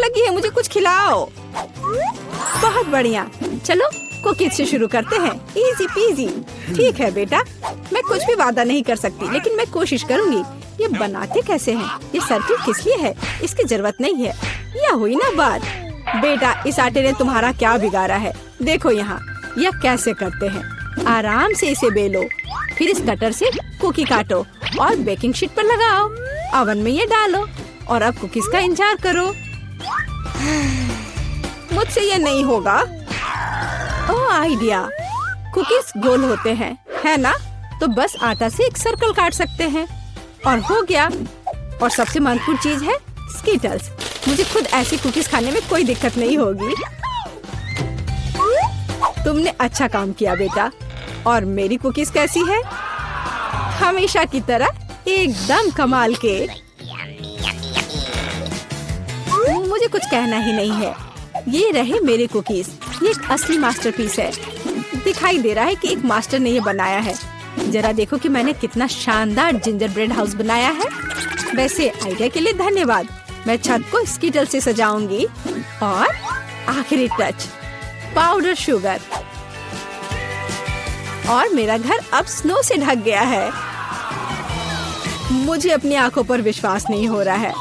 लगी है, मुझे कुछ खिलाओ। बहुत बढ़िया, चलो कुकीज से शुरू करते हैं। Easy PG. ठीक है बेटा, मैं कुछ भी वादा नहीं कर सकती, लेकिन मैं कोशिश करूंगी। ये बनाते कैसे हैं? ये सर्किल किस लिए है? इसकी जरूरत नहीं है। यह हुई ना बात। बेटा, इस आटे ने तुम्हारा क्या बिगाड़ा है? देखो यहाँ, यह कैसे करते हैं। आराम से इसे बेलो, फिर इस कटर से कुकी काटो और बेकिंग शीट पर लगाओ। ओवन में ये डालो और अब कुकीज का इंतजार करो। मुझसे ये नहीं होगा। ओह आइडिया, कुकीज गोल होते हैं, है ना? तो बस आटा से एक सर्कल काट सकते हैं और हो गया। और सबसे महत्वपूर्ण चीज है स्कीटल्स। मुझे खुद ऐसी कुकीज खाने में कोई दिक्कत नहीं होगी। तुमने अच्छा काम किया बेटा। और मेरी कुकीज कैसी है? हमेशा की तरह एकदम कमाल के। मुझे कुछ कहना ही नहीं है। ये रहे मेरे कुकीज। ये एक असली मास्टरपीस है। दिखाई दे रहा है कि एक मास्टर ने ये बनाया है। जरा देखो कि मैंने कितना शानदार जिंजर ब्रेड हाउस बनाया है। वैसे आइडिया के लिए धन्यवाद। मैं छत को स्कीटल से सजाऊंगी। और आखिरी टच, पाउडर शुगर। और मेरा घर अब स्नो से ढक गया है। मुझे अपनी आंखों पर विश्वास नहीं हो रहा है।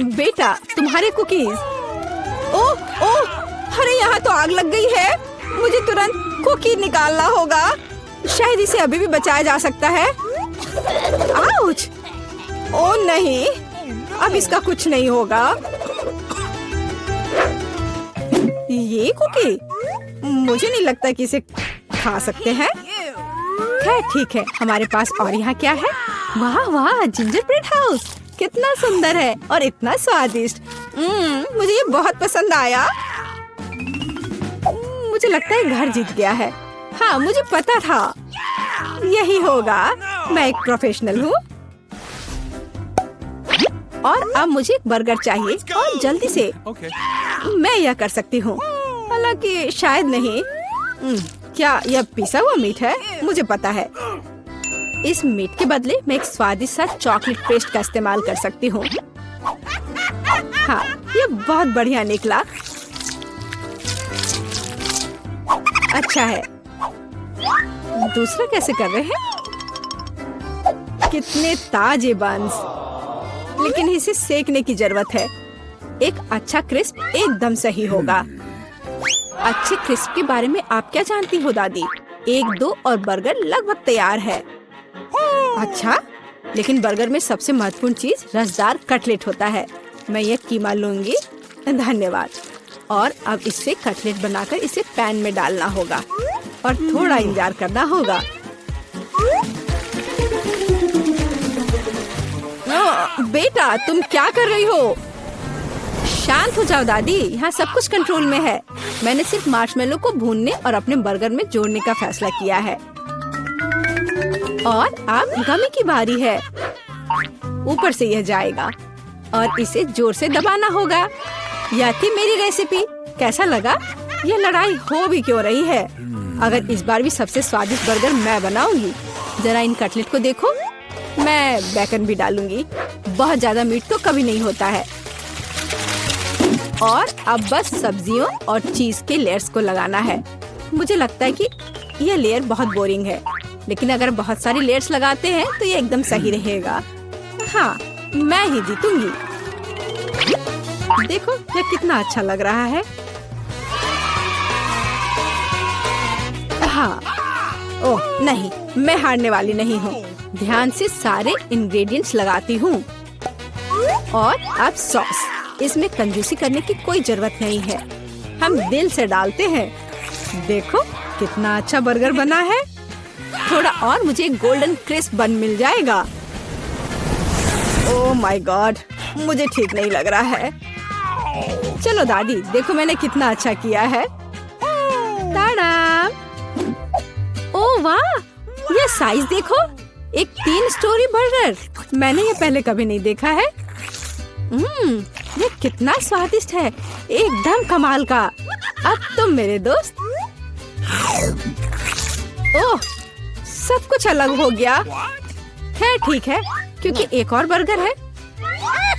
बेटा, तुम्हारे कुकीज। ओह ओह, अरे यहाँ तो आग लग गई है। मुझे तुरंत कुकी निकालना होगा। शायद इसे अभी भी बचाया जा सकता है। आउच! ओह नहीं, अब इसका कुछ नहीं होगा। ये कुकी, मुझे नहीं लगता कि इसे खा सकते हैं। खैर ठीक है, हमारे पास और यहाँ क्या है? वाह वाह, जिंजर ब्रेड हाउस कितना सुंदर है और इतना स्वादिष्ट। मुझे ये बहुत पसंद आया। मुझे लगता है घर जीत गया है। हाँ, मुझे पता था यही होगा। मैं एक प्रोफेशनल हूँ। और अब मुझे एक बर्गर चाहिए और जल्दी से। मैं यह कर सकती हूँ, हालांकि शायद नहीं। क्या यह पिसा हुआ मीट है? मुझे पता है। इस मीट के बदले मैं एक स्वादिष्ट सा चॉकलेट पेस्ट का इस्तेमाल कर सकती हूँ। हाँ, ये बहुत बढ़िया निकला। अच्छा है। दूसरा कैसे कर रहे हैं? कितने ताजे बंस, लेकिन इसे सेकने की जरूरत है। एक अच्छा क्रिस्प एकदम सही होगा। अच्छे क्रिस्प के बारे में आप क्या जानती हो दादी? 1-2 और बर्गर लगभग तैयार है। अच्छा, लेकिन बर्गर में सबसे महत्वपूर्ण चीज रसदार कटलेट होता है। मैं ये कीमा लूंगी। धन्यवाद। और अब इससे कटलेट बनाकर इसे पैन में डालना होगा और थोड़ा इंतजार करना होगा। बेटा, तुम क्या कर रही हो? शांत हो जाओ दादी, यहाँ सब कुछ कंट्रोल में है। मैंने सिर्फ मार्शमेलो को भूनने और अपने बर्गर में जोड़ने का फैसला किया है। और अब गमी की बारी है। ऊपर से यह जाएगा और इसे जोर से दबाना होगा। यह थी मेरी रेसिपी। कैसा लगा? यह लड़ाई हो भी क्यों रही है? अगर इस बार भी सबसे स्वादिष्ट बर्गर मैं बनाऊंगी। जरा इन कटलेट को देखो। मैं बेकन भी डालूंगी। बहुत ज्यादा मीट तो कभी नहीं होता है। और अब बस सब्जियों और चीज के लेयर्स को लगाना है। मुझे लगता है कि यह लेयर बहुत बोरिंग है, लेकिन अगर बहुत सारी लेयर्स लगाते हैं तो ये एकदम सही रहेगा। हाँ, मैं ही जीतूंगी। देखो यह कितना अच्छा लग रहा है। हाँ, ओह नहीं, मैं हारने वाली नहीं हूँ। ध्यान से सारे इंग्रेडिएंट्स लगाती हूँ। और अब सॉस। इसमें कंजूसी करने की कोई जरूरत नहीं है। हम दिल से डालते हैं। देखो कितना अच्छा बर्गर बना है। थोड़ा और मुझे गोल्डन क्रिस्प बन मिल जाएगा। ओह माय गॉड, मुझे ठीक नहीं लग रहा है। चलो दादी, देखो मैंने कितना अच्छा किया है। ताड़ा! ओह वाह, ये साइज देखो। एक 3 स्टोरी बर्गर। मैंने ये पहले कभी नहीं देखा है। ये कितना स्वादिष्ट है, एकदम कमाल का। अब तुम मेरे दोस्त। ओह, सब कुछ अलग हो गया। खैर ठीक है, क्योंकि एक और बर्गर है।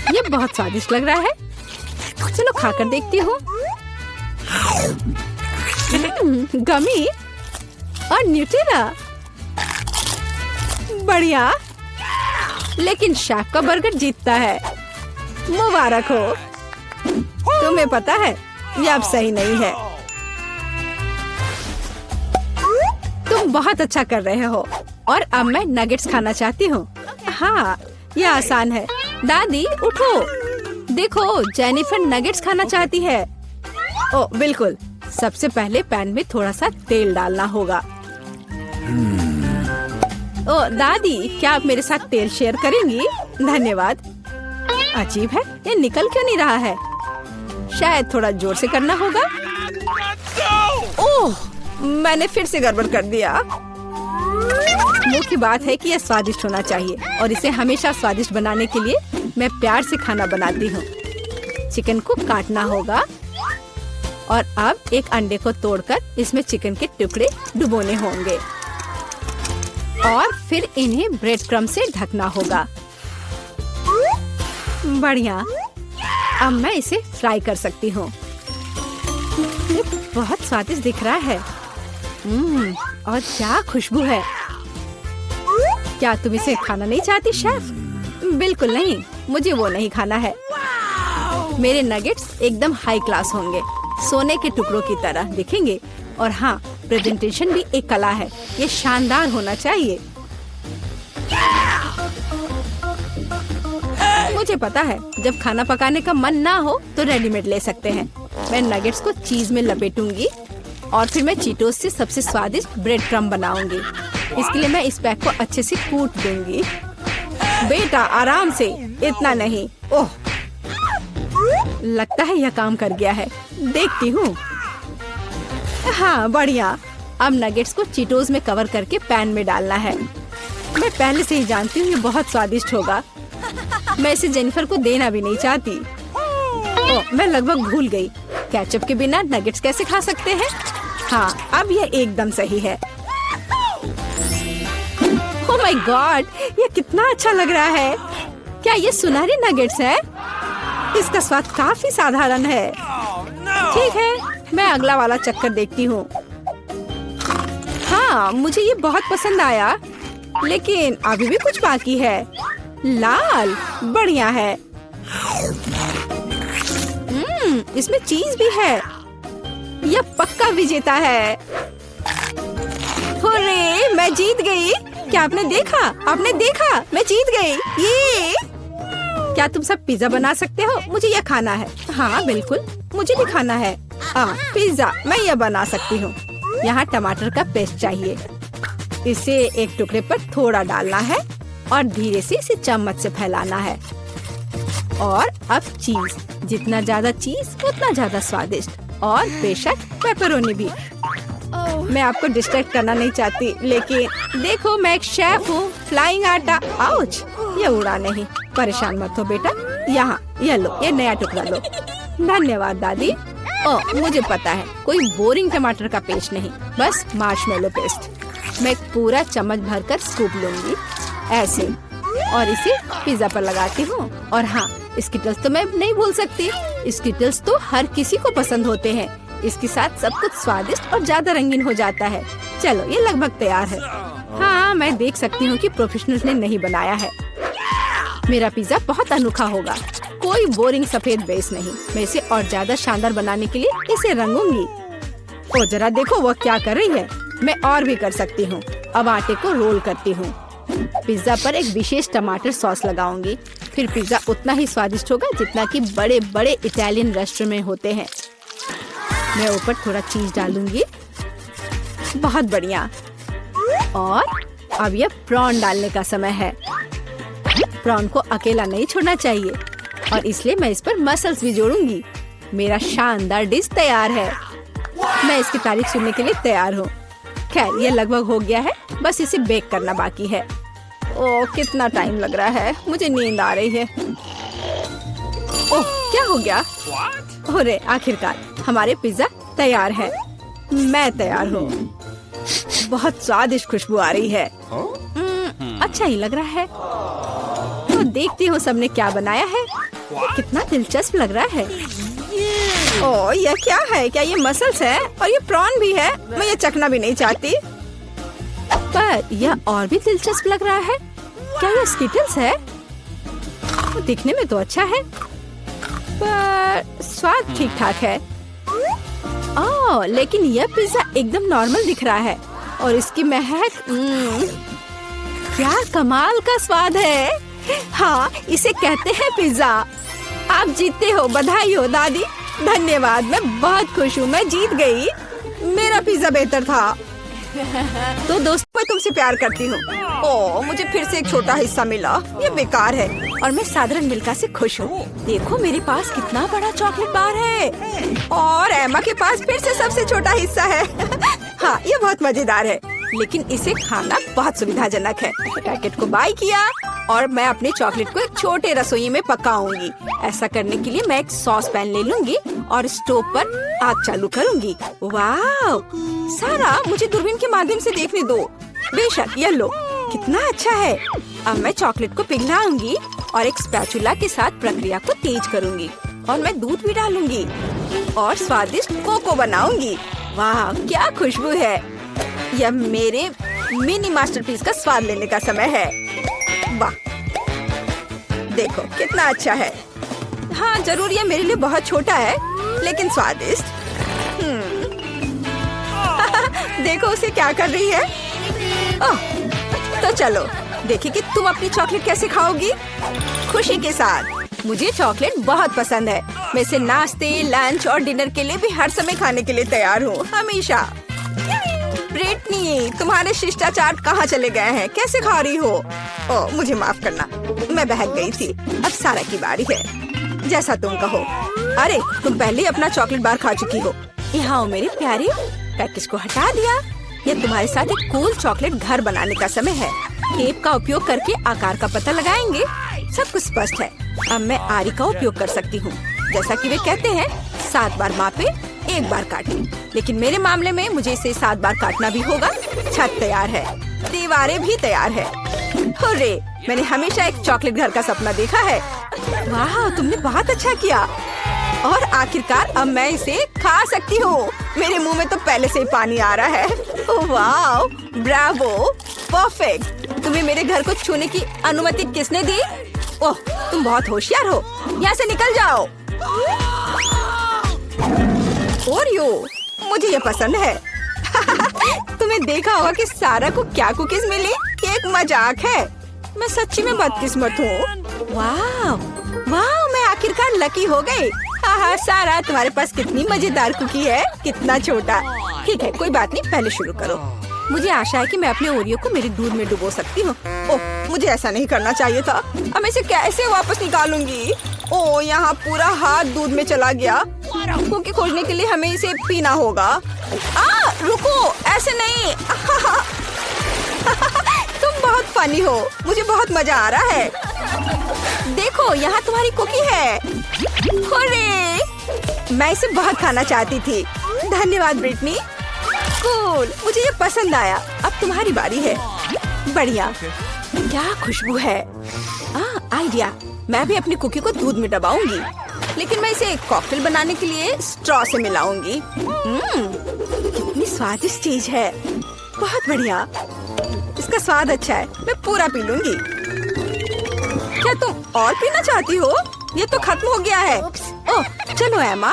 ये बहुत स्वादिष्ट लग रहा है। चलो खाकर देखती हूँ। गमी और न्यूटेला, बढ़िया। लेकिन शेफ का बर्गर जीतता है। मुबारक हो। तुम्हें पता है ये अब सही नहीं है। तुम बहुत अच्छा कर रहे हो और अब मैं नगेट्स खाना चाहती हूँ। हाँ, ये आसान है। दादी उठो, देखो जेनिफर नगेट्स खाना चाहती है। ओ बिल्कुल, सबसे पहले पैन में थोड़ा सा तेल डालना होगा। ओ दादी, क्या आप मेरे साथ तेल शेयर करेंगी? धन्यवाद। अजीब है, ये निकल क्यों नहीं रहा है? शायद थोड़ा जोर से करना होगा। ओह, मैंने फिर से गड़बड़ कर दिया। मुख्य बात है कि यह स्वादिष्ट होना चाहिए और इसे हमेशा स्वादिष्ट बनाने के लिए मैं प्यार से खाना बनाती हूँ। चिकन को काटना होगा और अब एक अंडे को तोड़कर इसमें चिकन के टुकड़े डुबोने होंगे और फिर इन्हें ब्रेड क्रम्ब से ढकना होगा। बढ़िया, अब मैं इसे फ्राई कर सकती हूँ। ये बहुत स्वादिष्ट दिख रहा है। और क्या खुशबू है। क्या तुम इसे खाना नहीं चाहती शेफ? बिल्कुल नहीं, मुझे वो नहीं खाना है। मेरे नगेट्स एकदम हाई क्लास होंगे, सोने के टुकड़ों की तरह दिखेंगे। और हाँ, प्रेजेंटेशन भी एक कला है, ये शानदार होना चाहिए। मुझे पता है, जब खाना पकाने का मन ना हो तो रेडीमेड ले सकते हैं। मैं नगेट्स को चीज में लपेटूंगी और फिर मैं चीटोस से सबसे स्वादिष्ट ब्रेड क्रम्ब बनाऊंगी। इसके लिए मैं इस पैक को अच्छे से कूट दूंगी। बेटा आराम से, इतना नहीं। ओह, लगता है यह काम कर गया है। देखती हूँ। हाँ बढ़िया। अब नगेट्स को चीटोस में कवर करके पैन में डालना है। मैं पहले से ही जानती हूँ ये बहुत स्वादिष्ट होगा। मैं इसे जेनिफर को देना भी नहीं चाहती। ओह, मैं लगभग भूल गई, केचप के बिना नगेट्स कैसे खा सकते हैं? हाँ, अब यह एकदम सही है। ओह माय गॉड, ये कितना अच्छा लग रहा है। क्या ये सुनहरे नगेट्स है? इसका स्वाद काफी साधारण है। ठीक है, मैं अगला वाला चक्कर देखती हूँ। हाँ, मुझे ये बहुत पसंद आया, लेकिन अभी भी कुछ बाकी है। लाल, बढ़िया है। इसमें चीज भी है। यह पक्का विजेता है। हुर्रे, मैं जीत गई। क्या आपने देखा? आपने देखा? मैं जीत गई। ये क्या तुम सब पिज्जा बना सकते हो? मुझे यह खाना है। हाँ बिल्कुल, मुझे भी खाना है। पिज्जा मैं यह बना सकती हूँ। यहाँ टमाटर का पेस्ट चाहिए। इसे एक टुकड़े पर थोड़ा डालना है और धीरे से इसे चम्मच से फैलाना है। और अब चीज, जितना ज्यादा चीज उतना ज्यादा स्वादिष्ट। और बेशक पेपरोनी भी। मैं आपको डिस्ट्रैक्ट करना नहीं चाहती, लेकिन देखो मैं एक शेफ हूँ। फ्लाइंग आटा, आउच, ये उड़ा नहीं। परेशान मत हो बेटा। यहाँ ये लो, ये नया टुकड़ा लो। धन्यवाद दादी। ओह, मुझे पता है, कोई बोरिंग टमाटर का पेस्ट नहीं, बस मार्शमेलो पेस्ट। मैं एक पूरा चम्मच भरकर स्कूप लूंगी ऐसे और इसे पिज्जा पर लगाती हूँ। और हाँ, स्किटल्स तो मैं नहीं भूल सकती। स्किटल्स तो हर किसी को पसंद होते हैं। इसके साथ सब कुछ स्वादिष्ट और ज्यादा रंगीन हो जाता है। चलो, ये लगभग तैयार है। हाँ, मैं देख सकती हूँ कि प्रोफेशनल्स ने नहीं बनाया है। मेरा पिज्जा बहुत अनोखा होगा, कोई बोरिंग सफेद बेस नहीं। मैं इसे और ज्यादा शानदार बनाने के लिए इसे रंगूंगी। ओ जरा देखो वो क्या कर रही है। मैं और भी कर सकती हूँ। अब आटे को रोल करती हूँ। पिज्जा पर एक विशेष टमाटर सॉस लगाऊंगी। फिर पिज्जा उतना ही स्वादिष्ट होगा जितना कि बड़े बड़े इटालियन रेस्टोरेंट में होते हैं। मैं ऊपर थोड़ा चीज डालूंगी। बहुत बढ़िया। और अब यह प्रॉन डालने का समय है। प्रॉन को अकेला नहीं छोड़ना चाहिए और इसलिए मैं इस पर मसल्स भी जोड़ूंगी। मेरा शानदार डिश तैयार है। मैं इसकी तारीफ सुनने के लिए तैयार हूँ। खैर, ये लगभग हो गया है, बस इसे बेक करना बाकी है। ओह, कितना टाइम लग रहा है, मुझे नींद आ रही है। ओह, क्या हो गया? अरे आखिरकार हमारे पिज्जा तैयार है। मैं तैयार हूँ। बहुत स्वादिष्ट खुशबू आ रही है। अच्छा ही लग रहा है। तो देखती हूँ सबने क्या बनाया है। कितना दिलचस्प लग रहा है। ओह, यह क्या है? क्या ये मसल्स है? और ये प्रॉन भी है? मैं ये चखना भी नहीं चाहती। पर यह और भी दिलचस्प लग रहा है। क्या ये स्किटल्स है? दिखने में तो अच्छा है, पर स्वाद ठीक ठाक है। ओह, लेकिन यह पिज्जा एकदम नॉर्मल दिख रहा है और इसकी महक क्या कमाल का स्वाद है। हाँ, इसे कहते हैं पिज्जा। आप जीतते हो, बधाई हो दादी। धन्यवाद, मैं बहुत खुश हूँ, मैं जीत गई। मेरा पिज्जा बेहतर था। तो दोस्तों, मैं तुमसे प्यार करती हूँ। ओह, मुझे फिर से एक छोटा हिस्सा मिला। ये बेकार है और मैं साधारण मिल्का से खुश हूँ। देखो मेरे पास कितना बड़ा चॉकलेट बार है और एमा के पास फिर से सबसे छोटा हिस्सा है। हाँ, ये बहुत मजेदार है, लेकिन इसे खाना बहुत सुविधाजनक है। पैकेट को बाय किया और मैं अपने चॉकलेट को एक छोटे रसोई में पकाऊंगी। ऐसा करने के लिए मैं एक सॉस पैन ले लूंगी और स्टोव पर आग चालू करूंगी। वाह, सारा मुझे दूरबीन के माध्यम से देखने दो। बेशक, ये लो, कितना अच्छा है। अब मैं चॉकलेट को पिघलाऊंगी और एक स्पैचुला के साथ प्रक्रिया को तेज करूंगी और मैं दूध भी डालूंगी और स्वादिष्ट कोको बनाऊंगी। वाह, क्या खुशबू है। यह मेरे मिनी मास्टरपीस का स्वाद लेने का समय है। वाह, देखो कितना अच्छा है। हाँ, जरूर यह मेरे लिए बहुत छोटा है, लेकिन स्वादिष्ट। देखो उसे क्या कर रही है। ओह, तो चलो देखिए कि तुम अपनी चॉकलेट कैसे खाओगी। खुशी के साथ। मुझे चॉकलेट बहुत पसंद है। मैं इसे नाश्ते, लंच और डिनर के लिए भी हर समय खाने के लिए तैयार हूँ, हमेशा। ब्रिटनी, तुम्हारे शिष्टाचार कहाँ चले गए हैं? कैसे खा रही हो? ओह, मुझे माफ करना, मैं बहक गई थी। अब सारा की बारी है, जैसा तुम कहो। अरे, तुम पहले ही अपना चॉकलेट बार खा चुकी हो। यहाँ मेरे प्यारे, पैकेज को हटा दिया। ये तुम्हारे साथ एक कूल चॉकलेट घर बनाने का समय है। टेप का उपयोग करके आकार का पता लगाएंगे। सब कुछ स्पष्ट है। अब मैं आरी का उपयोग कर सकती हूँ। जैसा कि वे कहते हैं, 7 बार मापे, 1 बार काटे। लेकिन मेरे मामले में मुझे इसे 7 बार काटना भी होगा। छत तैयार है, दीवारें भी तैयार है। हुर्रे, मैंने हमेशा एक चॉकलेट घर का सपना देखा है। वाह, तुमने बहुत अच्छा किया। और आखिरकार अब मैं इसे खा सकती हूँ। मेरे मुंह में तो पहले से ही पानी आ रहा है। ओह वाह, ब्रावो, परफेक्ट। तुम्हें मेरे घर को छूने की अनुमति किसने दी? ओह, तुम बहुत होशियार हो। यहाँ से निकल जाओ। ओरियो, मुझे ये पसंद है। तुम्हें देखा होगा कि सारा को क्या कुकीज मिली? ये एक मजाक है। मैं सच्ची में बदकिस्मत हूँ। वाह वाह, मैं आखिरकार लकी हो गई। हाँ, सारा, तुम्हारे पास कितनी मजेदार कुकी है। कितना छोटा। ठीक है, कोई बात नहीं, पहले शुरू करो। मुझे आशा है कि मैं अपने ओरियो को मेरे दूध में डुबो सकती हूँ। ओह, मुझे ऐसा नहीं करना चाहिए था। अब मैं इसे कैसे वापस निकालूंगी? ओह, यहाँ पूरा हाथ दूध में चला गया। कुकी खोजने के लिए हमें इसे पीना होगा। रुको, ऐसे नहीं। तुम बहुत फनी हो। मुझे बहुत मजा आ रहा है। देखो, यहाँ तुम्हारी कुकी है। हुर्रे! मैं इसे बहुत खाना चाहती थी। धन्यवाद ब्रिटनी। कूल, मुझे ये पसंद आया। अब तुम्हारी बारी है। बढ़िया, क्या खुशबू है। आइडिया, मैं भी अपनी कुकी को दूध में दबाऊंगी, लेकिन मैं इसे एक कॉकटेल बनाने के लिए स्ट्रॉ से मिलाऊंगी। कितनी स्वादिष्ट चीज है। बहुत बढ़िया, इसका स्वाद अच्छा है। मैं पूरा पी लूंगी। क्या तुम और पीना चाहती हो? ये तो खत्म हो गया है। ओह, चलो एमा।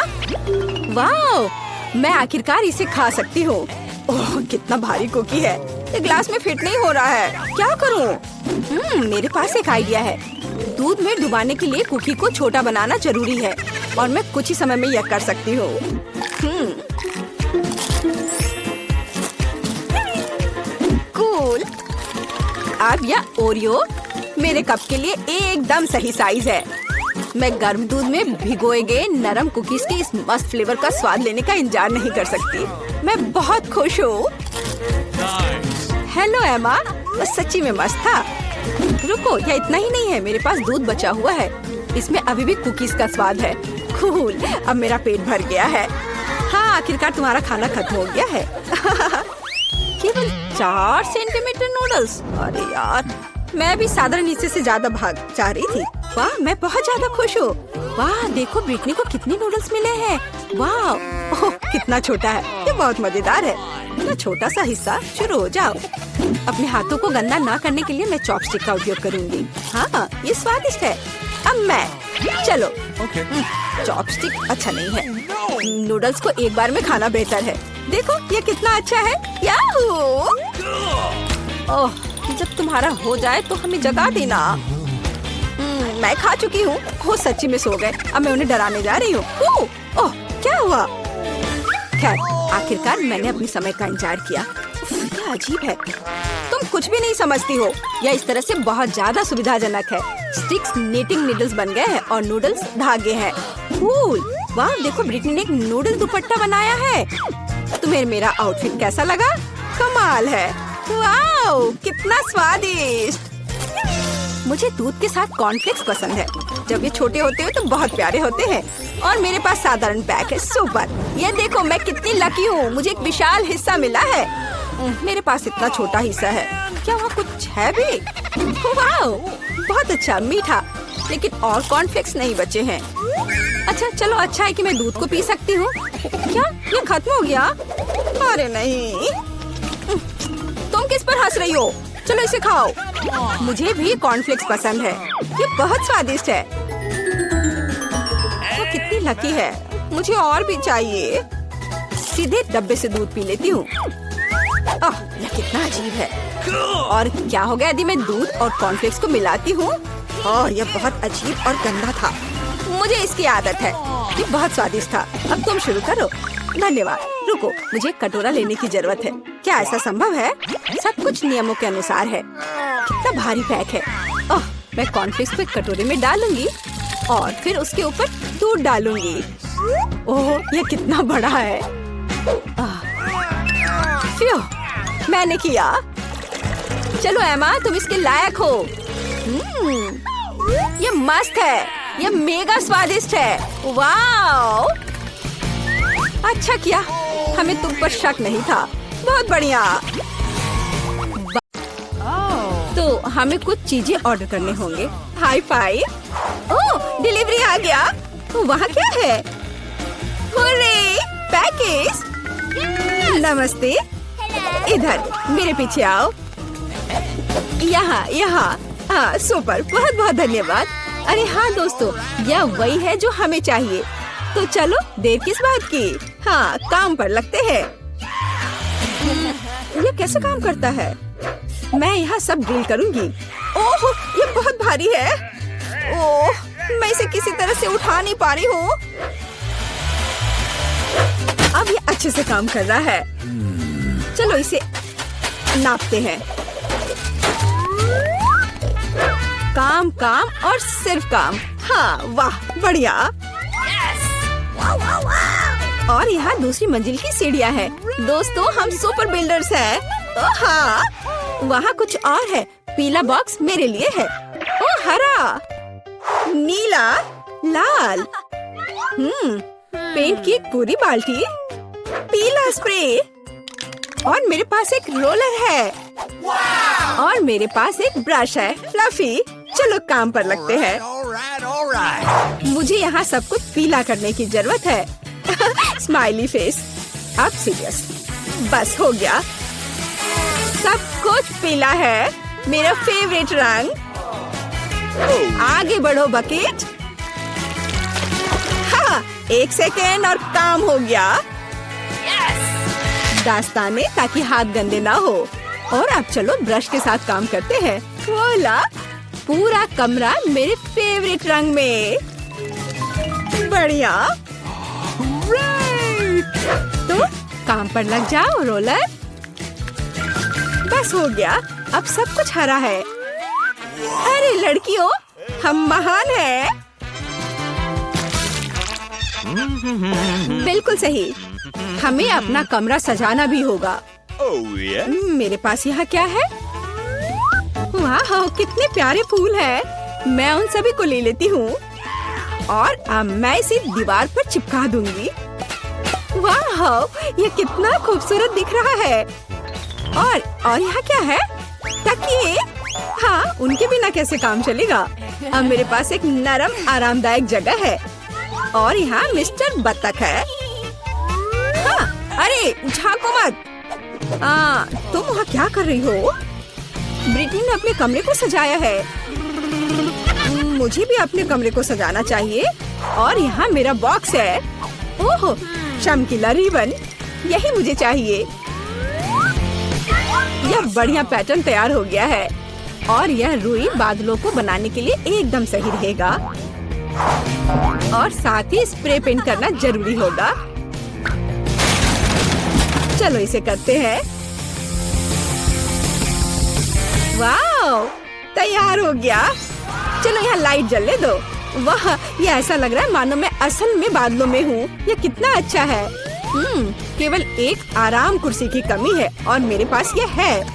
वाह, मैं आखिरकार इसे खा सकती हूँ। ओह, कितना भारी कुकी है। ये ग्लास में फिट नहीं हो रहा है। क्या करूँ? मेरे पास एक आइडिया है। दूध में डुबाने के लिए कुकी को छोटा बनाना जरूरी है और मैं कुछ ही समय में यह कर सकती हूँ। कूल। अब यह ओरियो मेरे कप के लिए एकदम सही साइज है। मैं गर्म दूध में भिगोए गए नरम कुकीज के इस मस्त फ्लेवर का स्वाद लेने का इंतजार नहीं कर सकती। मैं बहुत खुश हूँ। हेलो एमा, सच्ची में मस्त था। रुको, यह इतना ही नहीं है। मेरे पास दूध बचा हुआ है। इसमें अभी भी कुकीज का स्वाद है। कूल, अब मेरा पेट भर गया है। हाँ, आखिरकार तुम्हारा खाना खत्म हो गया है। केवल 4 सेंटीमीटर नूडल्स। अरे यार, मैं भी साधारण हिस्से से ज्यादा भाग चाह रही थी। वाह, मैं बहुत ज्यादा खुश हूँ। वाह, देखो ब्रिटनी को कितने नूडल्स मिले हैं। वाह, ओह कितना छोटा है, ये बहुत मजेदार है। इतना छोटा सा हिस्सा, शुरू हो जाओ। अपने हाथों को गंदा ना करने के लिए मैं चॉपस्टिक का उपयोग करूंगी। हाँ, ये स्वादिष्ट है। अब मैं, चलो। चॉपस्टिक अच्छा नहीं है। नूडल्स को एक बार में खाना बेहतर है। देखो ये कितना अच्छा है। याहू! ओह, जब तुम्हारा हो जाए तो हमें जगा देना। मैं खा चुकी हूँ। वो सच्ची में सो गए। अब मैं उन्हें डराने जा रही हूँ। ओह, क्या हुआ? खैर, आखिरकार मैंने अपने समय का इंतजार किया। क्या अजीब है, तुम कुछ भी नहीं समझती हो। यह इस तरह से बहुत ज्यादा सुविधाजनक है। स्टिक्स नीटिंग नीडल्स बन गए हैं और नूडल्स धागे हैं। कूल! वाह, देखो ब्रिटनी ने एक नूडल दुपट्टा बनाया है। तुम्हें मेरा आउटफिट कैसा लगा? कमाल है। वाह, कितना स्वादिष्ट। मुझे दूध के साथ कॉर्नफ्लेक्स पसंद है। जब ये छोटे होते हैं तो बहुत प्यारे होते हैं। और मेरे पास साधारण पैक है। सुपर! ये देखो मैं कितनी लकी हूँ, मुझे एक विशाल हिस्सा मिला है। मेरे पास इतना छोटा हिस्सा है। क्या वहाँ कुछ है भी? वाह, बहुत अच्छा, मीठा। लेकिन और कॉर्नफ्लेक्स नहीं बचे हैं। अच्छा चलो, अच्छा है कि मैं दूध को पी सकती हूँ। क्या ये खत्म हो गया? अरे नहीं, तुम किस पर हंस रही हो? चलो इसे खाओ। मुझे भी कॉर्नफ्लेक्स पसंद है। ये बहुत स्वादिष्ट है। वो कितनी लकी है। मुझे और भी चाहिए। सीधे डब्बे से दूध पी लेती हूँ। यह कितना अजीब है। और क्या हो गया यदि मैं दूध और कॉर्नफ्लेक्स को मिलाती हूँ? यह बहुत अजीब और गंदा था। मुझे इसकी आदत है। ये बहुत स्वादिष्ट था। अब तुम शुरू करो। धन्यवाद। रुको, मुझे एक कटोरा लेने की जरूरत है। क्या ऐसा संभव है? सब कुछ नियमों के अनुसार है। कितना भारी पैक है। मैं कॉर्नफ्लेक्स को एक कटोरे में डालूंगी और फिर उसके ऊपर दूध डालूंगी। ओह, ये कितना बड़ा है। फ्यू, मैंने किया। चलो एमा, तुम इसके लायक हो। ये मस्त है। ये मेगा स्वादिष्ट है। वाओ! अच्छा किया, हमें तुम पर शक नहीं था। बहुत बढ़िया। तो हमें कुछ चीजें ऑर्डर करने होंगे। High five. ओह, डिलीवरी आ गया। वहाँ क्या है? Hurray, package. नमस्ते। इधर मेरे पीछे आओ। यहाँ। हाँ, सुपर, बहुत बहुत धन्यवाद। अरे हाँ दोस्तों, यह वही है जो हमें चाहिए। तो चलो, देर किस बात की? हाँ, काम पर लगते हैं। ये कैसे काम करता है? मैं यहाँ सब ड्रिल करूँगी। ओह, ये बहुत भारी है। ओह, मैं इसे किसी तरह से उठा नहीं पा रही हूँ। अब ये अच्छे से काम कर रहा है। चलो इसे नापते हैं। काम काम और सिर्फ काम। हाँ, वाह, बढ़िया। और यहाँ दूसरी मंजिल की सीढ़ियाँ हैं। दोस्तों, हम सुपर बिल्डर्स हैं। हाँ, वहाँ कुछ और है। पीला बॉक्स मेरे लिए है। ओह, हरा, नीला, लाल। पेंट की एक पूरी बाल्टी, पीला स्प्रे, और मेरे पास एक रोलर है। और मेरे पास एक ब्रश है, फ्लफी। चलो काम पर लगते हैं। मुझे यहाँ सब कुछ पीला करने की जरूरत है। Smiley face. अब सीरियस। बस हो गया। सब कुछ पीला है। मेरा फेवरेट रंग। आगे बढ़ो बकेट। हाँ, 1 सेकेंड और काम हो गया। दास्ताने, ताकि हाथ गंदे ना हो। और अब चलो ब्रश के साथ काम करते हैं। बोला, पूरा कमरा मेरे फेवरेट रंग में। बढ़िया। तो काम पर लग जाओ रोलर। बस हो गया। अब सब कुछ हरा है। अरे लड़कियों, हम महान हैं। बिल्कुल सही। हमें अपना कमरा सजाना भी होगा। मेरे पास यहाँ क्या है? वाह, कितने प्यारे फूल हैं। मैं उन सभी को ले लेती हूँ और अब मैं इसे दीवार पर चिपका दूंगी। वाह, ये कितना खूबसूरत दिख रहा है। और यहाँ क्या है? तकिए। हाँ, उनके बिना कैसे काम चलेगा। अब मेरे पास एक नरम आरामदायक जगह है। और यहाँ मिस्टर बत्तख है। अरे झांको मत। तुम वहाँ क्या कर रही हो? ब्रिटनी ने अपने कमरे को सजाया है। मुझे भी अपने कमरे को सजाना चाहिए। और यहाँ मेरा बॉक्स है। ओह, चमकीला रिबन, यही मुझे चाहिए। यह बढ़िया पैटर्न तैयार हो गया है और यह रुई बादलों को बनाने के लिए एकदम सही रहेगा। और साथ ही स्प्रे पेंट करना जरूरी होगा। चलो इसे करते हैं। वाह, तैयार हो गया। चलो यहाँ लाइट जलने दो। वाह, ये ऐसा लग रहा है मानो मैं असल में बादलों में हूँ। यह कितना अच्छा है। केवल एक आराम कुर्सी की कमी है और मेरे पास यह है।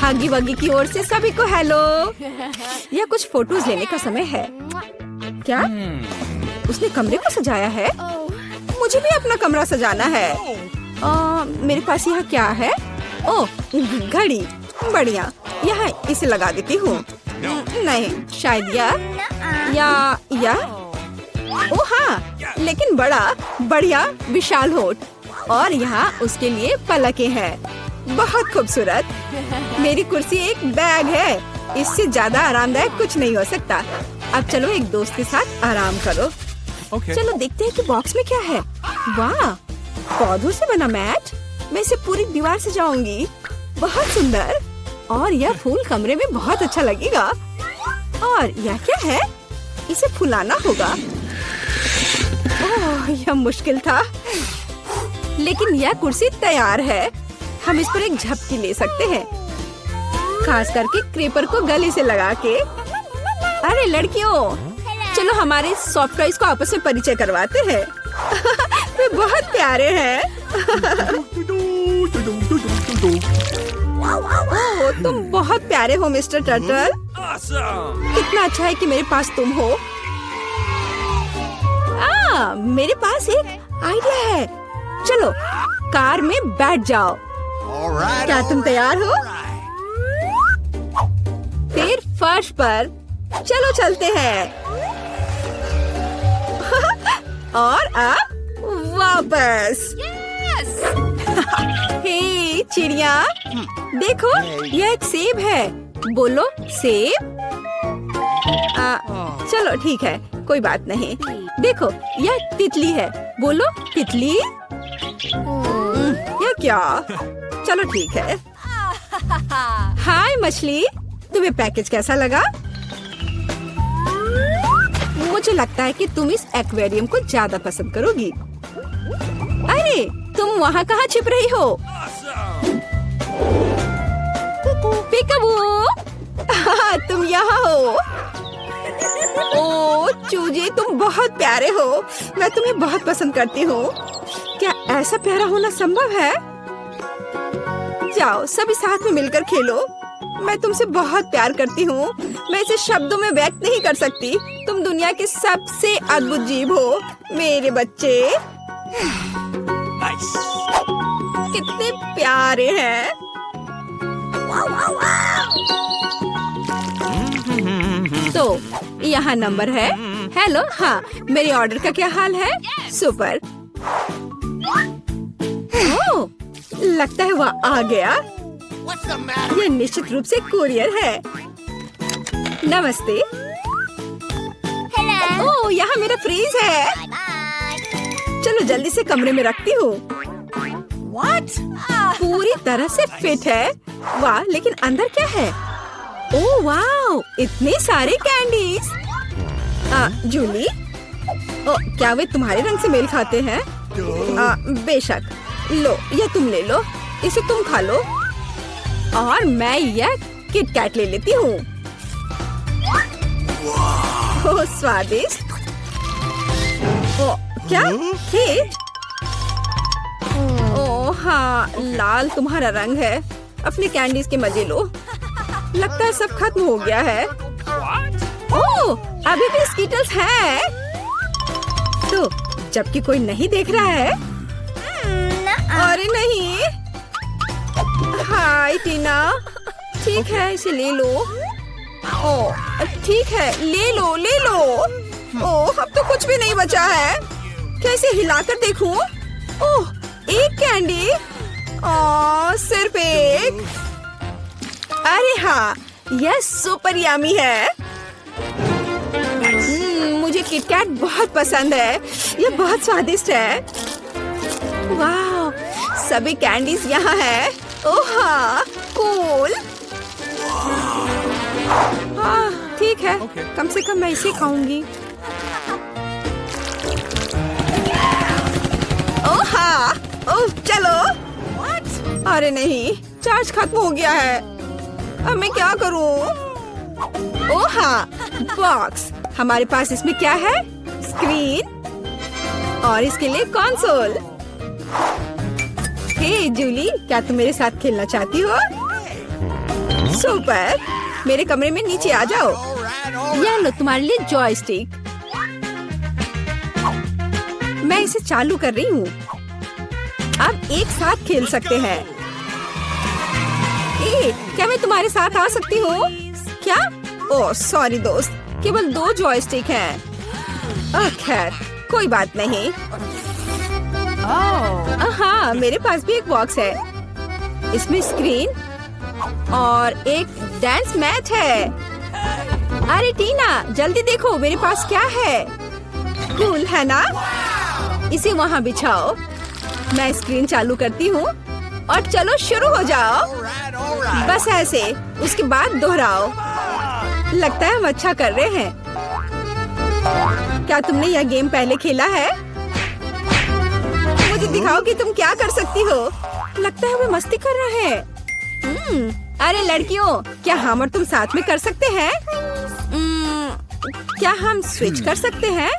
हगी वगी की ओर से सभी को हेलो। यह कुछ फोटोज लेने का समय है। क्या उसने कमरे को सजाया है? मुझे भी अपना कमरा सजाना है। मेरे पास यहाँ क्या है? ओह, घड़ी, बढ़िया। यहाँ इसे लगा देती हूँ। नहीं, शायद या ओह हाँ, लेकिन बड़ा बढ़िया विशाल होठ। और यहाँ उसके लिए पलकें हैं। बहुत खूबसूरत। मेरी कुर्सी एक बैग है। इससे ज्यादा आरामदायक कुछ नहीं हो सकता। अब चलो एक दोस्त के साथ आराम करो। चलो देखते हैं कि बॉक्स में क्या है। वाह, पौधों से बना मैट। मैं इसे पूरी दीवार से जाऊंगी। बहुत सुंदर। और यह फूल कमरे में बहुत अच्छा लगेगा। और यह क्या है? इसे फुलाना होगा। ओह, यह मुश्किल था, लेकिन यह कुर्सी तैयार है। हम इस पर एक झपकी ले सकते हैं, खास करके क्रेपर को गले से लगा के। अरे लड़कियों, चलो हमारे सॉफ्ट टॉयज को आपस में परिचय करवाते हैं। वे बहुत प्यारे हैं। ओह, तुम बहुत प्यारे हो मिस्टर टर्टल। कितना अच्छा है कि मेरे पास तुम हो। मेरे पास एक आइडिया है। चलो कार में बैठ जाओ। क्या तुम तैयार हो? फिर फर्श पर चलो चलते हैं। और अब वापस। हे चिड़िया, देखो यह एक सेब है। बोलो सेब। चलो ठीक है, कोई बात नहीं। देखो यह तितली है। बोलो तितली। यह क्या? चलो ठीक है। हाय मछली, तुम्हें पैकेज कैसा लगा? मुझे लगता है कि तुम इस एक्वेरियम को ज्यादा पसंद करोगी। अरे तुम वहाँ कहाँ छिप रही हो? पिकाबू, तुम यहाँ हो। ओह चूजे, तुम बहुत प्यारे हो। मैं तुम्हें बहुत पसंद करती हूँ। क्या ऐसा प्यारा होना संभव है? जाओ सभी साथ में मिलकर खेलो। मैं तुमसे बहुत प्यार करती हूँ। मैं इसे शब्दों में व्यक्त नहीं कर सकती। तुम दुनिया के सबसे अद्भुत जीव हो मेरे बच्चे। कितने प्यारे हैं। तो यहाँ नंबर है। हेलो, हाँ मेरे ऑर्डर का क्या हाल है? सुपर। ओह, लगता है वह आ गया। ये निश्चित रूप से कुरियर है। नमस्ते। ओह, यहाँ मेरा फ्रीज है। चलो जल्दी से कमरे में रखती हूँ। पूरी तरह से फिट है। वाह, लेकिन अंदर क्या है? ओह वाह, इतने सारे कैंडीज। जूली, क्या वे तुम्हारे रंग से मेल खाते हैं? बेशक। लो, यह तुम ले लो। इसे तुम खा लो। और मैं यह किट कैट ले लेती हूँ। ओह स्वादिष्ट। क्या केक? ओह हाँ, लाल तुम्हारा रंग है। अपने कैंडीज के मजे लो। लगता है सब खत्म हो गया है। ओह, अभी भी स्कीटल्स हैं। तो जबकि कोई नहीं देख रहा है। अरे नहीं। हाय टीना, ठीक है इसे ले लो। ओह ठीक है, ले लो ले लो। ओह अब तो कुछ भी नहीं बचा है। कैसे हिलाकर देखूं? ओह एक कैंडी। सिर्फ एक। अरे हाँ, यह सुपर यमी है। मुझे किटकैट बहुत पसंद है। यह बहुत स्वादिष्ट है। वाह, सभी कैंडीज यहाँ है। ओह हाँ, कूल। हाँ ठीक है, कम से कम मैं इसे खाऊंगी। ओह हाँ, ओह चलो। अरे नहीं, चार्ज खत्म हो गया है। अब मैं क्या करूं? ओह हाँ, बॉक्स। हमारे पास इसमें क्या है? स्क्रीन और इसके लिए कंसोल। हे जूली, क्या तुम मेरे साथ खेलना चाहती हो? सुपर, मेरे कमरे में नीचे आ जाओ। यह लो तुम्हारे लिए जॉयस्टिक। मैं इसे चालू कर रही हूँ। अब एक साथ खेल सकते हैं। क्या मैं तुम्हारे साथ आ सकती हूँ? क्या? ओह सॉरी दोस्त, केवल 2 जॉयस्टिक हैं। खैर कोई बात नहीं। हाँ, मेरे पास भी एक बॉक्स है। इसमें स्क्रीन और एक डांस मैच है। अरे टीना, जल्दी देखो मेरे पास क्या है। कूल है ना? इसे वहाँ बिछाओ। मैं स्क्रीन चालू करती हूँ और चलो शुरू हो जाओ। बस ऐसे, उसके बाद दोहराओ। लगता है हम अच्छा कर रहे हैं। क्या तुमने यह गेम पहले खेला है? मुझे दिखाओ कि तुम क्या कर सकती हो। लगता है वे मस्ती कर रहे हैं। अरे लड़कियों, क्या हम और तुम साथ में कर सकते हैं? क्या हम स्विच कर सकते हैं?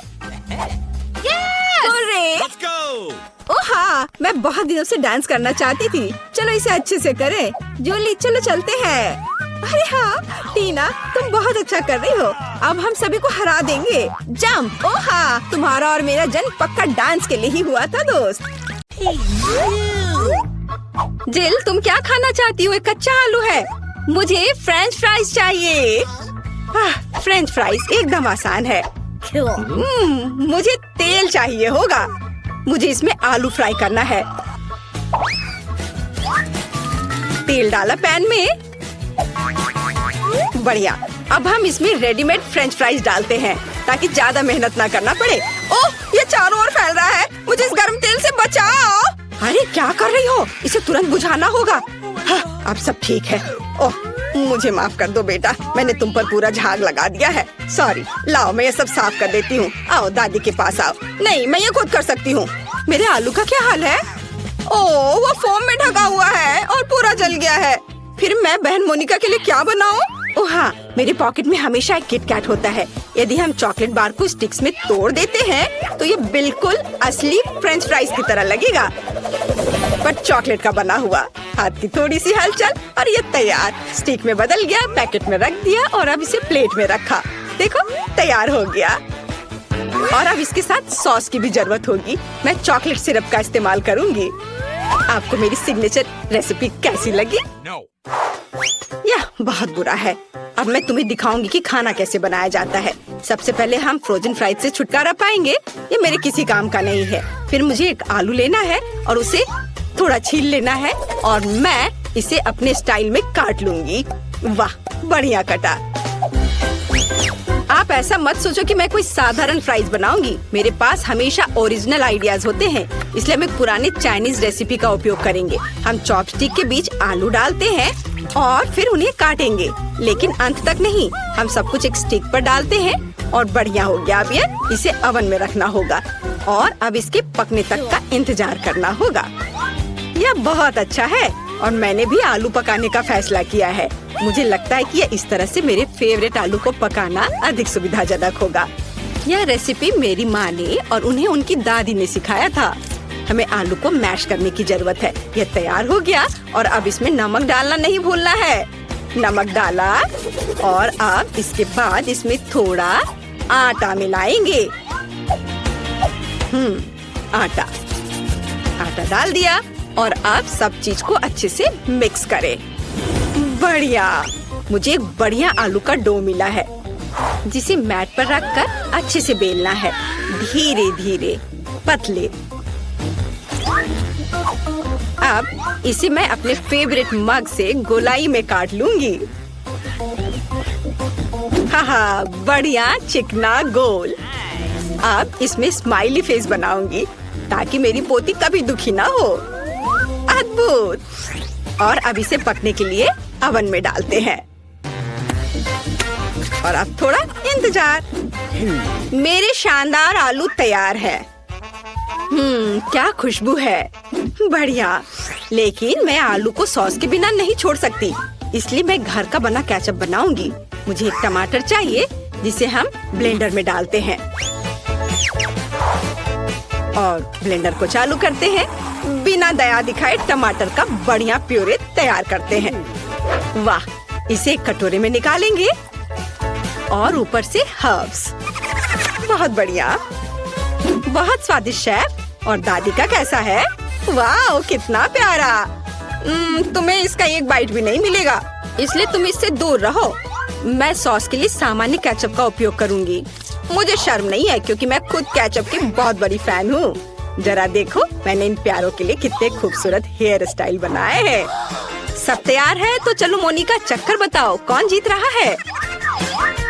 ओह हाँ, मैं बहुत दिनों से डांस करना चाहती थी। चलो इसे अच्छे से करें। जूली चलो चलते हैं। अरे हाँ टीना, तुम बहुत अच्छा कर रही हो। अब हम सभी को हरा देंगे। जंप। ओह हाँ, तुम्हारा और मेरा जन्म पक्का डांस के लिए ही हुआ था दोस्त। जिल, तुम क्या खाना चाहती हो? एक कच्चा आलू है। मुझे फ्रेंच फ्राइज चाहिए। फ्रेंच फ्राइज एकदम आसान है। मुझे तेल चाहिए होगा। मुझे इसमें आलू फ्राई करना है। तेल डाला पैन में। बढ़िया, अब हम इसमें रेडीमेड फ्रेंच फ्राइज डालते हैं ताकि ज्यादा मेहनत ना करना पड़े। ओह, ये चारों ओर फैल रहा है। मुझे इस गर्म तेल से बचाओ। अरे क्या कर रही हो? इसे तुरंत बुझाना होगा। हाँ, अब सब ठीक है। ओह, मुझे माफ कर दो बेटा, मैंने तुम पर पूरा झाग लगा दिया है। सॉरी। लाओ मैं ये सब साफ कर देती हूँ। आओ दादी के पास आओ। नहीं, मैं ये खुद कर सकती हूँ। मेरे आलू का क्या हाल है? ओह, वो फोम में ढका हुआ है और पूरा जल गया है। फिर मैं बहन मोनिका के लिए क्या बनाऊं? ओह हाँ, मेरे पॉकेट में हमेशा एक किटकैट होता है। यदि हम चॉकलेट बार को स्टिक्स में तोड़ देते हैं तो ये बिल्कुल असली फ्रेंच फ्राइज की तरह लगेगा, पर चॉकलेट का बना हुआ। हाथ की थोड़ी सी हलचल और ये तैयार। स्टिक में बदल गया, पैकेट में रख दिया और अब इसे प्लेट में रखा। देखो तैयार हो गया। और अब इसके साथ सॉस की भी जरूरत होगी। मैं चॉकलेट सिरप का इस्तेमाल करूंगी। आपको मेरी सिग्नेचर रेसिपी कैसी लगी? यह बहुत बुरा है। अब मैं तुम्हें दिखाऊंगी कि खाना कैसे बनाया जाता है। सबसे पहले हम फ्रोजन फ्राइज से छुटकारा पाएंगे। ये मेरे किसी काम का नहीं है। फिर मुझे एक आलू लेना है और उसे थोड़ा छील लेना है और मैं इसे अपने स्टाइल में काट लूंगी। वाह, बढ़िया कटा। आप ऐसा मत सोचो कि मैं कोई साधारण फ्राइज बनाऊंगी। मेरे पास हमेशा ओरिजिनल आइडियाज होते हैं, इसलिए हम एक पुराने चाइनीज रेसिपी का उपयोग करेंगे। हम चॉपस्टिक के बीच आलू डालते हैं और फिर उन्हें काटेंगे, लेकिन अंत तक नहीं। हम सब कुछ एक स्टिक पर डालते हैं और बढ़िया हो गया। अब ये इसे ओवन में रखना होगा और अब इसके पकने तक का इंतजार करना होगा। यह बहुत अच्छा है और मैंने भी आलू पकाने का फैसला किया है। मुझे लगता है कि यह इस तरह से मेरे फेवरेट आलू को पकाना अधिक सुविधाजनक होगा। यह रेसिपी मेरी माँ ने और उन्हें उनकी दादी ने सिखाया था। हमें आलू को मैश करने की जरूरत है। यह तैयार हो गया और अब इसमें नमक डालना नहीं भूलना है। नमक डाला और अब इसके बाद इसमें थोड़ा आटा मिलाएंगे। आटा डाल दिया और अब सब चीज को अच्छे से मिक्स करें। बढ़िया, मुझे एक बढ़िया आलू का डो मिला है जिसे मैट पर रखकर अच्छे से बेलना है। धीरे धीरे, पतले। अब इसे मैं अपने फेवरेट मग से गोलाई में काट लूंगी। हाँ, बढ़िया चिकना गोल। अब इसमें स्माइली फेस बनाऊंगी ताकि मेरी पोती कभी दुखी ना हो। अद्भुत। और अब इसे पकने के लिए अवन में डालते हैं और अब थोड़ा इंतजार। मेरे शानदार आलू तैयार है। क्या खुशबू है, बढ़िया। लेकिन मैं आलू को सॉस के बिना नहीं छोड़ सकती, इसलिए मैं घर का बना केचप बनाऊंगी। मुझे एक टमाटर चाहिए जिसे हम ब्लेंडर में डालते हैं और ब्लेंडर को चालू करते हैं। बिना दया दिखाए टमाटर का बढ़िया प्यूरे तैयार करते हैं। वाह, इसे एक कटोरे में निकालेंगे और ऊपर से हर्ब्स। बहुत बढ़िया, बहुत स्वादिष्ट शेफ। और दादी का कैसा है? वाह, कितना प्यारा। तुम्हें इसका एक बाइट भी नहीं मिलेगा, इसलिए तुम इससे दूर रहो। मैं सॉस के लिए सामान्य केचप का उपयोग करूंगी। मुझे शर्म नहीं है क्योंकि मैं खुद केचप की बहुत बड़ी फैन हूँ। जरा देखो, मैंने इन प्यारों के लिए कितने खूबसूरत हेयर स्टाइल बनाए हैं। सब तैयार है तो चलो मोनिका, चक्कर बताओ कौन जीत रहा है।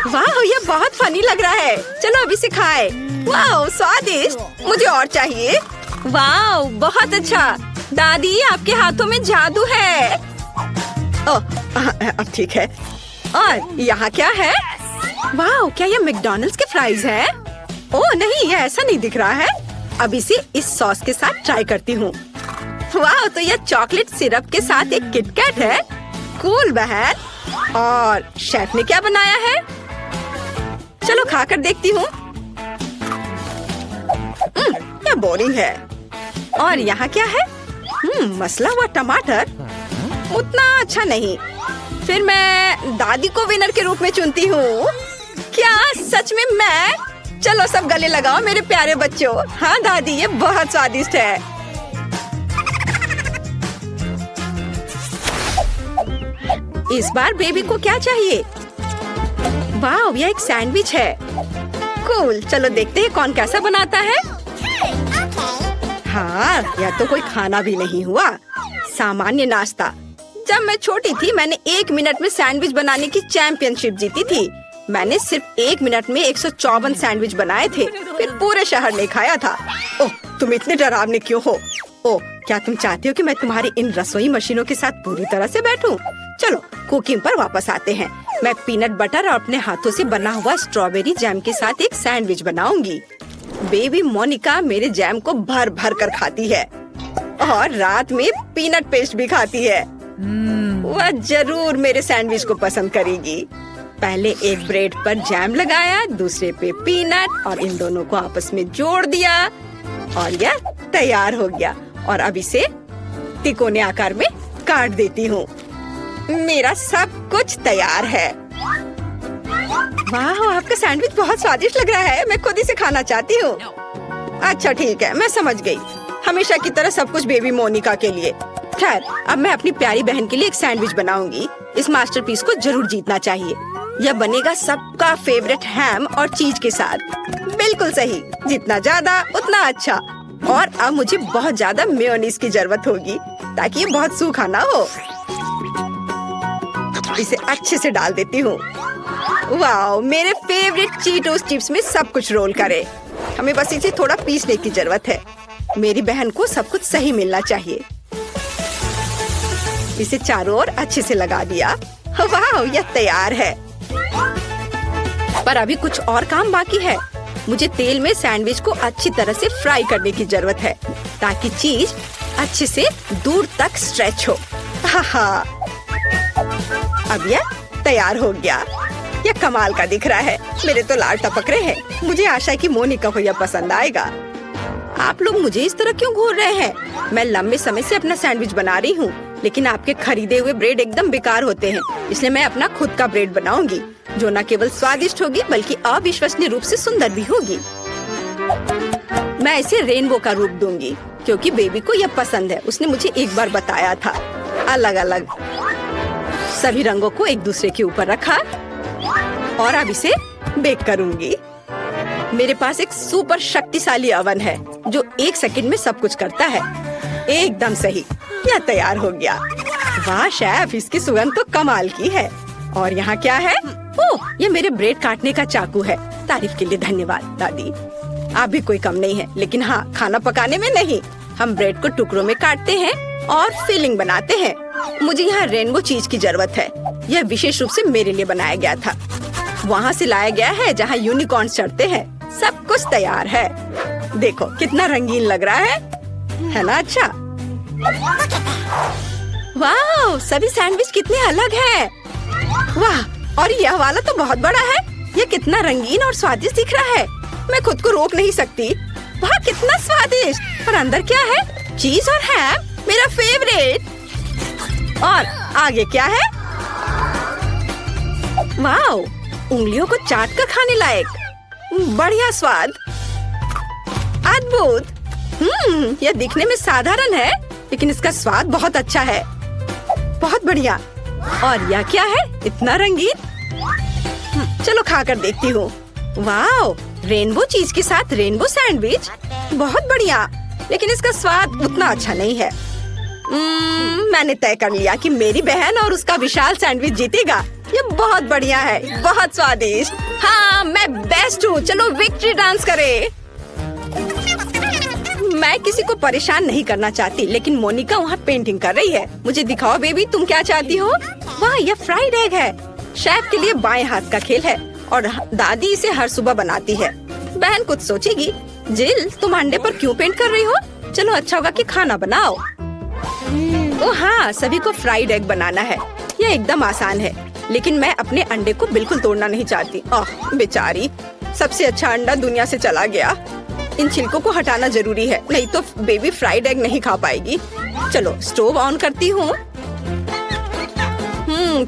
वाह, ये बहुत फनी लग रहा है। चलो अभी से खाए। वाह, स्वादिष्ट। मुझे और चाहिए। वाह, बहुत अच्छा। दादी, आपके हाथों में जादू है। अब ठीक है। और यहाँ क्या है? वाह, क्या ये मैकडॉनल्ड्स के फ्राइज हैं? ओह नहीं, ये ऐसा नहीं दिख रहा है। अब इसे इस सॉस के साथ ट्राई करती हूँ। वाह, तो यह चॉकलेट सिरप के साथ एक किटकैट है। कूल बहन। और शेफ ने क्या बनाया है? चलो खाकर देखती हूँ। यह बोरिंग है। और यहाँ क्या है? मसला हुआ टमाटर। उतना अच्छा नहीं। फिर मैं दादी को विनर के रूप में चुनती हूँ। क्या सच में मैं? चलो सब गले लगाओ मेरे प्यारे बच्चों। हाँ दादी, ये बहुत स्वादिष्ट है। इस बार बेबी को क्या चाहिए? वाह, यह एक सैंडविच है। कूल, चलो देखते हैं कौन कैसा बनाता है। हाँ, यह तो कोई खाना भी नहीं हुआ, सामान्य नाश्ता। जब मैं छोटी थी मैंने 1 मिनट में सैंडविच बनाने की चैंपियनशिप जीती थी। मैंने सिर्फ 1 मिनट में 154 सैंडविच बनाए थे, फिर पूरे शहर ने खाया था। ओह, तुम इतने डरावने क्यों हो? ओह, क्या तुम चाहते हो कि मैं तुम्हारी इन रसोई मशीनों के साथ पूरी तरह से बैठूं? चलो कुकिंग पर वापस आते हैं। मैं पीनट बटर और अपने हाथों से बना हुआ स्ट्रॉबेरी जैम के साथ एक सैंडविच बनाऊंगी। बेबी मोनिका मेरे जैम को भर भर कर खाती है और रात में पीनट पेस्ट भी खाती है। वह जरूर मेरे सैंडविच को पसंद करेगी। पहले एक ब्रेड पर जैम लगाया, दूसरे पे पीनट और इन दोनों को आपस में जोड़ दिया और यह तैयार हो गया। और अब इसे तिकोने आकार में काट देती हूँ। मेरा सब कुछ तैयार है। वाह, आपका सैंडविच बहुत स्वादिष्ट लग रहा है। मैं खुद इसे खाना चाहती हूँ। अच्छा ठीक है, मैं समझ गई। हमेशा की तरह सब कुछ बेबी मोनिका के लिए। खैर, अब मैं अपनी प्यारी बहन के लिए एक सैंडविच बनाऊंगी। इस मास्टरपीस को जरूर जीतना चाहिए। यह बनेगा सबका फेवरेट हैम और चीज के साथ। बिल्कुल सही, जितना ज्यादा उतना अच्छा। और अब मुझे बहुत ज्यादा मेयोनीज की जरूरत होगी ताकि ये बहुत सूखा ना हो। इसे अच्छे से डाल देती हूँ। वाह, मेरे फेवरेट चीटोस चिप्स में सब कुछ रोल करे। हमें बस इसे थोड़ा पीसने की जरूरत है। मेरी बहन को सब कुछ सही मिलना चाहिए। इसे चारों ओर अच्छे से लगा दिया। वाह, यह तैयार है। पर अभी कुछ और काम बाकी है। मुझे तेल में सैंडविच को अच्छी तरह से फ्राई करने की जरूरत है ताकि चीज अच्छे से दूर तक स्ट्रेच हो। हाँ, अब यह तैयार हो गया। यह कमाल का दिख रहा है। मेरे तो लाल टपक रहे हैं। मुझे आशा है कि मोनिका को यह पसंद आएगा। आप लोग मुझे इस तरह क्यों घूर रहे हैं? मैं लंबे समय से अपना सैंडविच बना रही हूँ, लेकिन आपके खरीदे हुए ब्रेड एकदम बेकार होते हैं। इसलिए मैं अपना खुद का ब्रेड बनाऊंगी जो न केवल स्वादिष्ट होगी बल्कि अविश्वसनीय रूप से सुंदर भी होगी। मैं इसे रेनबो का रूप दूंगी क्योंकि बेबी को यह पसंद है। उसने मुझे एक बार बताया था। अलग अलग सभी रंगों को एक दूसरे के ऊपर रखा और अब इसे बेक करूंगी। मेरे पास एक सुपर शक्तिशाली ओवन है जो 1 सेकंड में सब कुछ करता है। एकदम सही। यह तैयार हो गया। वाह शेफ, इसकी सुगंध तो कमाल की है। और यहाँ क्या है? ओह, ये मेरे ब्रेड काटने का चाकू है। तारीफ के लिए धन्यवाद दादी। आप भी कोई कम नहीं है, लेकिन हाँ, खाना पकाने में नहीं। हम ब्रेड को टुकड़ों में काटते हैं और फिलिंग बनाते हैं। मुझे यहाँ रेनबो चीज की जरूरत है। यह विशेष रूप से मेरे लिए बनाया गया था। वहाँ से लाया गया है जहाँ यूनिकॉर्न चढ़ते हैं। सब कुछ तैयार है। देखो कितना रंगीन लग रहा है ना? अच्छा, वाह, सभी सैंडविच कितने अलग हैं। वाह, और यह वाला तो बहुत बड़ा है। यह कितना रंगीन और स्वादिष्ट दिख रहा है। मैं खुद को रोक नहीं सकती। वाह, कितना स्वादिष्ट। और अंदर क्या है? चीज और हैम, मेरा फेवरेट। और आगे क्या है? वाह, उंगलियों को चाट कर खाने लायक। बढ़िया स्वाद, अद्भुत। यह दिखने में साधारण है, लेकिन इसका स्वाद बहुत अच्छा है। बहुत बढ़िया। और यह क्या है? इतना रंगीन। चलो खाकर देखती हूँ। वाह, रेनबो चीज के साथ रेनबो सैंडविच, बहुत बढ़िया। लेकिन इसका स्वाद उतना अच्छा नहीं है। मैंने तय कर लिया कि मेरी बहन और उसका विशाल सैंडविच जीतेगा। ये बहुत बढ़िया है, बहुत स्वादिष्ट। हाँ, मैं बेस्ट हूँ। चलो विक्ट्री डांस करें। मैं किसी को परेशान नहीं करना चाहती, लेकिन मोनिका वहाँ पेंटिंग कर रही है। मुझे दिखाओ बेबी, तुम क्या चाहती हो? वाह, यह फ्राइड एग है। शेफ के लिए बाएं हाथ का खेल है और दादी इसे हर सुबह बनाती है। बहन कुछ सोचेगी। जिल, तुम अंडे पर क्यों पेंट कर रही हो? चलो अच्छा होगा कि खाना बनाओ। ओ हाँ, सभी को फ्राइड एग बनाना है। यह एकदम आसान है, लेकिन मैं अपने अंडे को बिल्कुल तोड़ना नहीं चाहती। ओह बेचारी, सबसे अच्छा अंडा दुनिया से चला गया। इन छिलकों को हटाना जरूरी है, नहीं तो बेबी फ्राइड एग नहीं खा पाएगी। चलो स्टोव ऑन करती हूँ।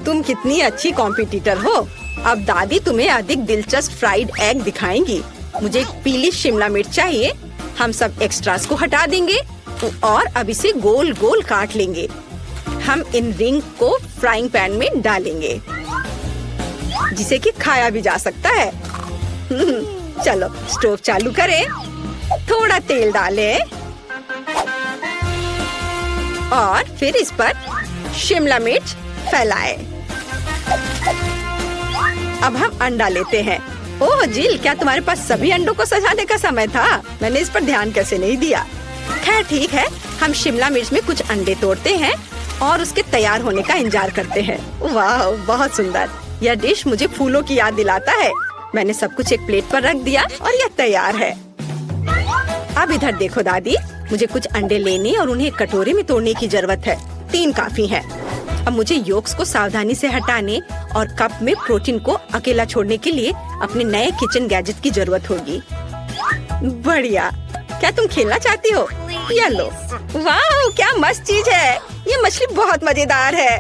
तुम कितनी अच्छी कॉम्पिटिटर हो। अब दादी तुम्हें अधिक दिलचस्प फ्राइड एग दिखाएंगी। मुझे एक पीली शिमला मिर्च चाहिए। हम सब एक्स्ट्रास को हटा देंगे और अब इसे गोल गोल काट लेंगे। हम इन रिंग को फ्राइंग पैन में डालेंगे, जिसे कि खाया भी जा सकता है। चलो स्टोव चालू करें, थोड़ा तेल डालें और फिर इस पर शिमला मिर्च फैलाएं। अब हम अंडा लेते हैं। ओह जिल, क्या तुम्हारे पास सभी अंडों को सजाने का समय था? मैंने इस पर ध्यान कैसे नहीं दिया। खैर ठीक है, हम शिमला मिर्च में कुछ अंडे तोड़ते हैं और उसके तैयार होने का इंतजार करते हैं। वाह, बहुत सुंदर। यह डिश मुझे फूलों की याद दिलाता है। मैंने सब कुछ एक प्लेट पर रख दिया और यह तैयार है। अब इधर देखो दादी, मुझे कुछ अंडे लेने और उन्हें एक कटोरे में तोड़ने की जरूरत है। 3 काफी है। अब मुझे योक्स को सावधानी से हटाने और कप में प्रोटीन को अकेला छोड़ने के लिए अपने नए किचन गैजेट की जरूरत होगी। बढ़िया। क्या तुम खेलना चाहती हो? ये लो। वाह, क्या मस्त चीज है। ये मछली बहुत मजेदार है।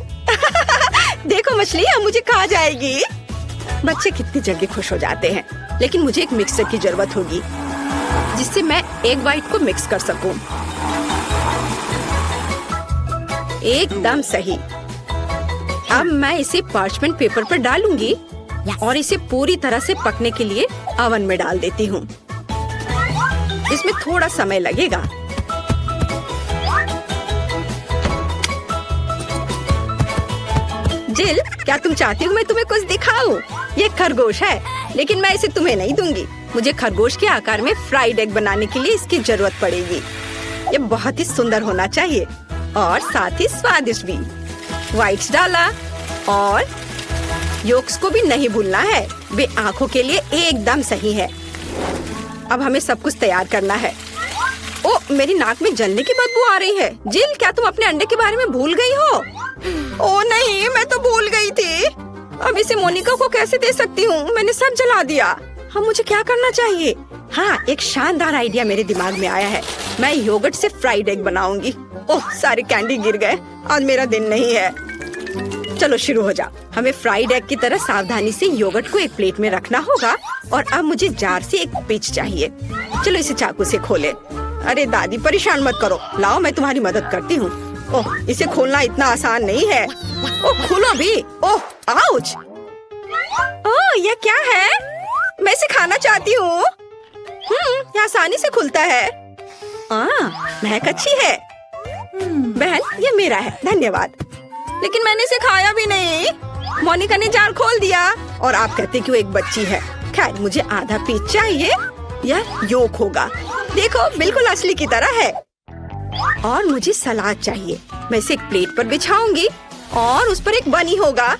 देखो मछली अब मुझे खा जाएगी। बच्चे कितनी जल्दी खुश हो जाते हैं। लेकिन मुझे एक मिक्सर की जरूरत होगी, जिससे मैं एग व्हाइट को मिक्स कर सकूं। एकदम सही। अब मैं इसे पार्चमेंट पेपर पर डालूंगी और इसे पूरी तरह से पकने के लिए ओवन में डाल देती हूँ। इसमें थोड़ा समय लगेगा। जिल, क्या तुम चाहती हो मैं तुम्हें कुछ दिखाऊं? ये खरगोश है, लेकिन मैं इसे तुम्हें नहीं दूंगी। मुझे खरगोश के आकार में फ्राइड एग बनाने के लिए इसकी जरूरत पड़ेगी। ये बहुत ही सुंदर होना चाहिए और साथ ही स्वादिष्ट भी। व्हाइट्स डाला और योक्स को भी नहीं भूलना है। वे आँखों के लिए एकदम सही है। अब हमें सब कुछ तैयार करना है। ओ, मेरी नाक में जलने की बदबू आ रही है। जिल, क्या तुम अपने अंडे के बारे में भूल गई हो? ओ नहीं, मैं तो भूल गई थी। अब इसे मोनिका को कैसे दे सकती हूँ? मैंने सब जला दिया। हाँ, मुझे क्या करना चाहिए? हाँ, एक शानदार आइडिया मेरे दिमाग में आया है। मैं योगर्ट से फ्राइड एग बनाऊंगी। ओह, सारे कैंडी गिर गए। आज मेरा दिन नहीं है। चलो शुरू हो जाओ। हमें फ्राइड एग की तरह सावधानी से योगर्ट को एक प्लेट में रखना होगा और अब मुझे जार से एक पिच चाहिए। चलो इसे चाकू से खोले। अरे दादी, परेशान मत करो। लाओ, मैं तुम्हारी मदद करती हूँ। ओह, इसे खोलना इतना आसान नहीं है। ओह, खोलो भी। ओह, आउच। ओह, यह क्या है? मैं इसे खाना चाहती हूँ। यह आसानी से खुलता है। महक अच्छी है। बहन, बादाल ये मेरा है, धन्यवाद। लेकिन मैंने इसे खाया भी नहीं। मोनिका ने जार खोल दिया और आप कहते क्यों एक बच्ची है। खैर मुझे आधा पीस चाहिए। यह योक होगा, देखो बिल्कुल असली की तरह है। और मुझे सलाद चाहिए। मैं इसे एक प्लेट पर बिछाऊंगी और उस पर एक बनी होगा।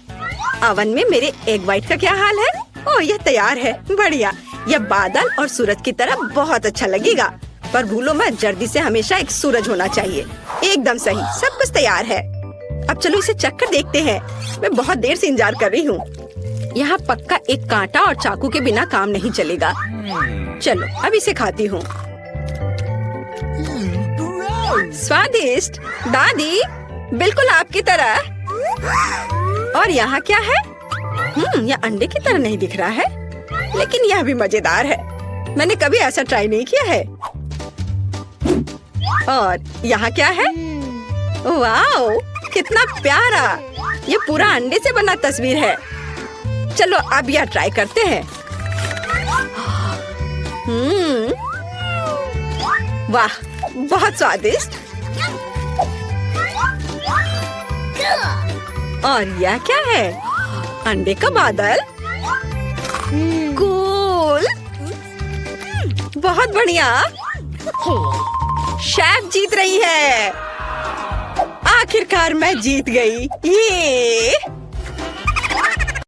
ओवन में मेरे एग व्हाइट का क्या हाल है? ओह यह तैयार है, बढ़िया। यह बादल और सूरज की तरह बहुत अच्छा लगेगा। पर भूलो मत, जल्दी से हमेशा एक सूरज होना चाहिए। एकदम सही, सब कुछ तैयार है। अब चलो इसे चख कर देखते हैं। मैं बहुत देर से इंतजार कर रही हूँ। यहाँ पक्का एक कांटा और चाकू के बिना काम नहीं चलेगा। चलो अब इसे खाती हूँ। स्वादिष्ट दादी, बिल्कुल आपकी तरह। और यहाँ क्या है? यह अंडे की तरह नहीं दिख रहा है, लेकिन यह भी मजेदार है। मैंने कभी ऐसा ट्राई नहीं किया है। और यहाँ क्या है? वाओ, कितना प्यारा! ये पूरा अंडे से बना तस्वीर है। चलो अब यह ट्राई करते हैं। वाह, बहुत स्वादिष्ट। और यह क्या है? अंडे का बादल। कूल, बहुत बढ़िया। शेफ जीत रही है। आखिरकार मैं जीत गई। ये